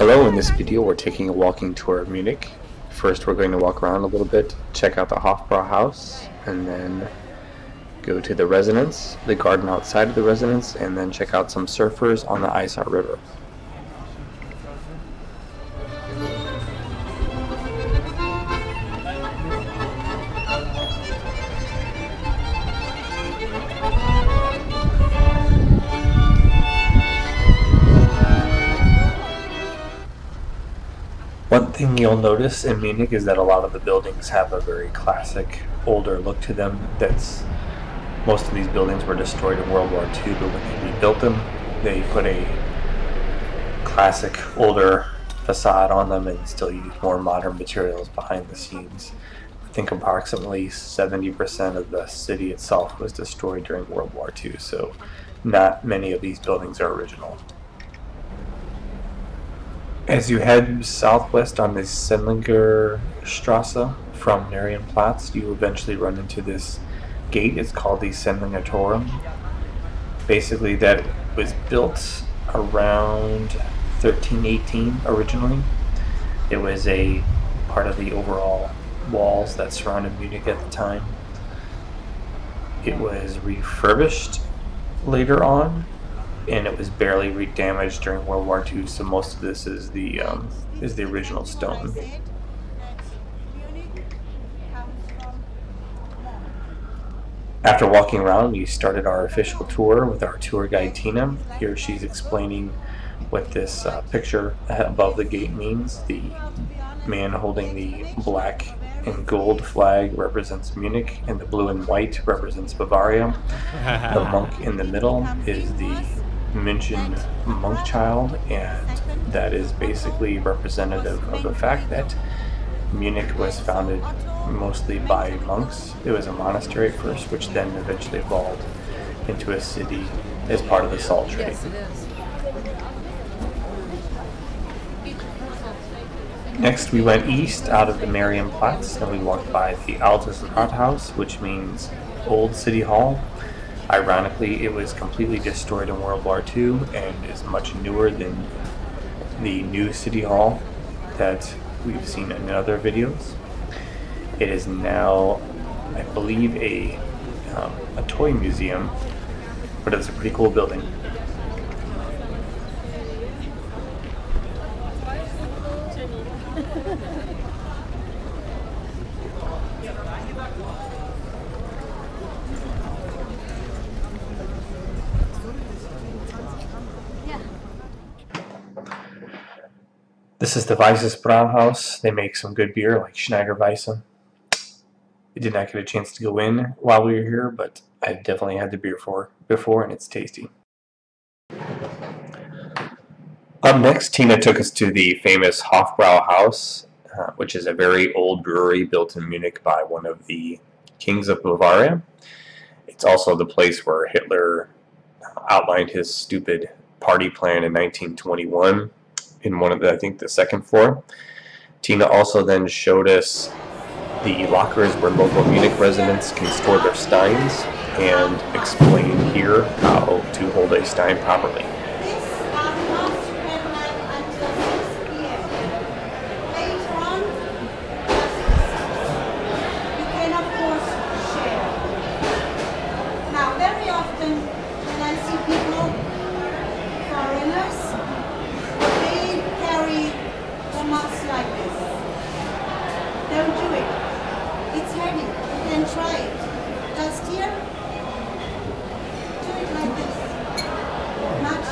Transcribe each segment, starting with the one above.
Hello, in this video we're taking a walking tour of Munich. First we're going to walk around a little bit, check out the Hofbrau Haus, and then go to the Residenz, the garden outside of the Residenz, and then check out some surfers on the Isar River. One thing you'll notice in Munich is that a lot of the buildings have a very classic, older look to them. Most of these buildings were destroyed in World War II, but when they rebuilt them, they put a classic, older facade on them and still use more modern materials behind the scenes. I think approximately 70% of the city itself was destroyed during World War II, so not many of these buildings are original. As you head southwest on the Sendlingerstrasse from Marienplatz, you eventually run into this gate. It's called the Sendlinger Tor. Basically, that was built around 1318 originally. It was a part of the overall walls that surrounded Munich at the time. It was refurbished later on, and it was barely damaged during World War II, so most of this is the original stone. After walking around, we started our official tour with our tour guide Tina. Here she's explaining what this picture above the gate means. The man holding the black and gold flag represents Munich, and the blue and white represents Bavaria. The monk in the middle is the München monk child, and that is basically representative of the fact that Munich was founded mostly by monks. It was a monastery at first, which then eventually evolved into a city as part of the salt trade. Next we went east out of the Marienplatz, and we walked by the Altes Rathaus, which means Old City Hall. Ironically, it was completely destroyed in World War II and is much newer than the new City Hall that we've seen in other videos. It is now, I believe, a toy museum, but it's a pretty cool building. This is the Hofbrauhaus. They make some good beer like Schneider Weisse. I did not get a chance to go in while we were here, but I've definitely had the beer before, and it's tasty. Up next, Tina took us to the famous Hofbrau Haus, which is a very old brewery built in Munich by one of the kings of Bavaria. It's also the place where Hitler outlined his stupid party plan in 1921. In one of the, I think, the second floor. Tina also then showed us the lockers where local Munich residents can store their steins and explained here how to hold a stein properly. Now, very often when I see people, foreigners, like this. Don't do it. It's heavy. You can try it. Just here. Do it like this. Much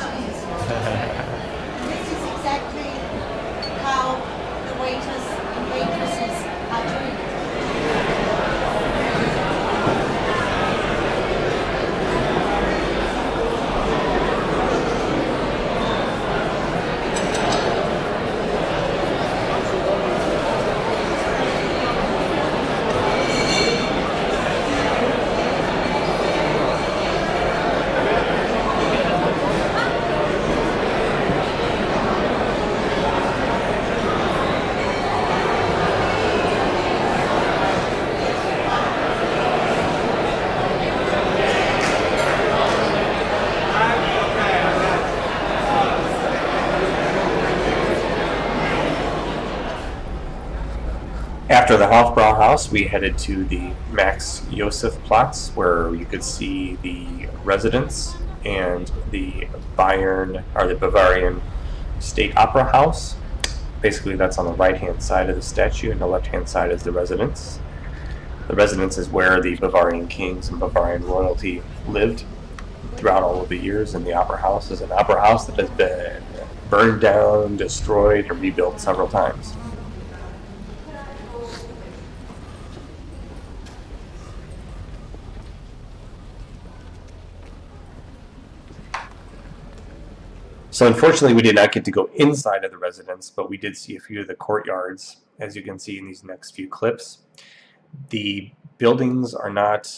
After the Hofbrau Haus, we headed to the Max Josef Platz, where you could see the Residenz and the Bavarian State Opera House. Basically, that's on the right-hand side of the statue, and the left-hand side is the Residenz. The Residenz is where the Bavarian kings and Bavarian royalty lived throughout all of the years, and the Opera House is an opera house that has been burned down, destroyed, and rebuilt several times. So unfortunately, we did not get to go inside of the Residenz, but we did see a few of the courtyards, as you can see in these next few clips. The buildings are not,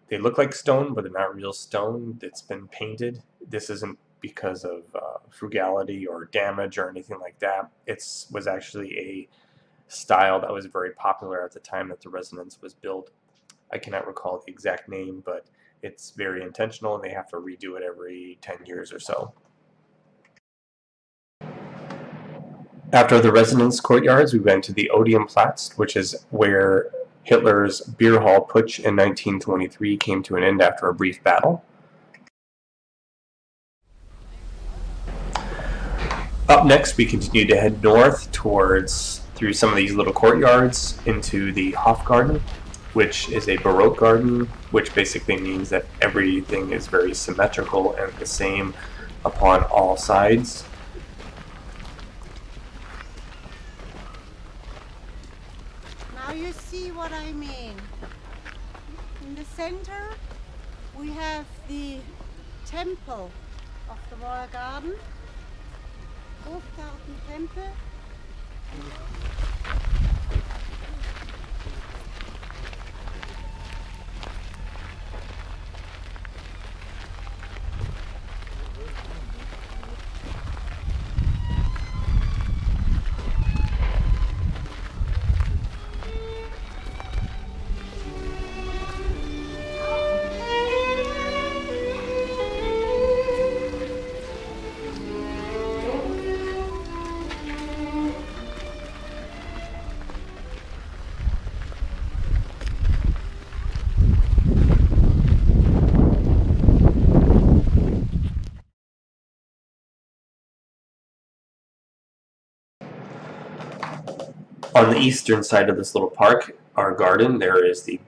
they look like stone, but they're not real stone. It's been painted. This isn't because of frugality or damage or anything like that. It was actually a style that was very popular at the time that the Residenz was built. I cannot recall the exact name, but it's very intentional, and they have to redo it every 10 years or so. After the Residenz courtyards, we went to the Odium Flats, which is where Hitler's beer hall putsch in 1923 came to an end after a brief battle. Up next, we continued to head north through some of these little courtyards into the Hofgarten, which is a Baroque garden, which basically means that everything is very symmetrical and the same upon all sides. Now you see what I mean. In the center we have the temple of the Royal Garden, Hofgarten Temple. On the eastern side of this little park, our garden, there is the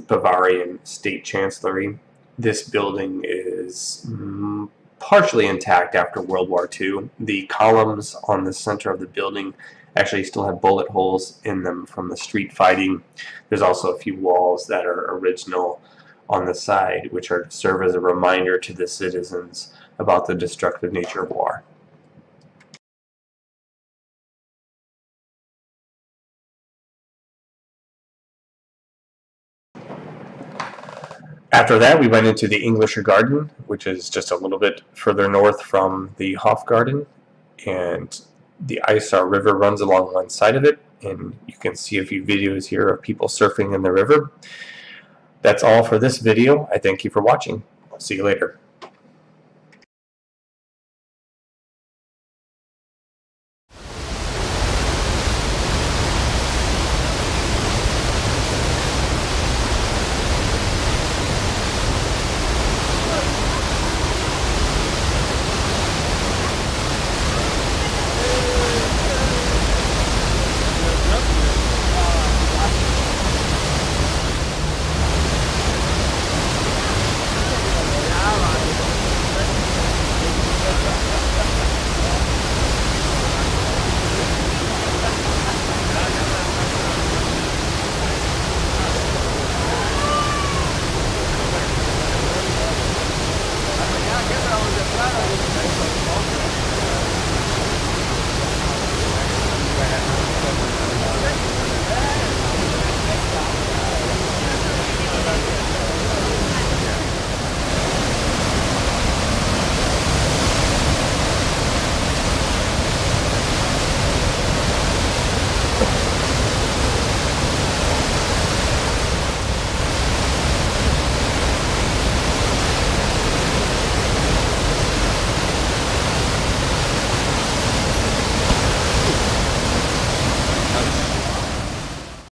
Bavarian State Chancellery. This building is partially intact after World War II. The columns on the center of the building actually still have bullet holes in them from the street fighting. There's also a few walls that are original on the side, which are to serve as a reminder to the citizens about the destructive nature of war. After that, we went into the Englischer Garten, which is just a little bit further north from the Hofgarten, and the Isar River runs along one side of it, and you can see a few videos here of people surfing in the river. That's all for this video. I thank you for watching. See you later.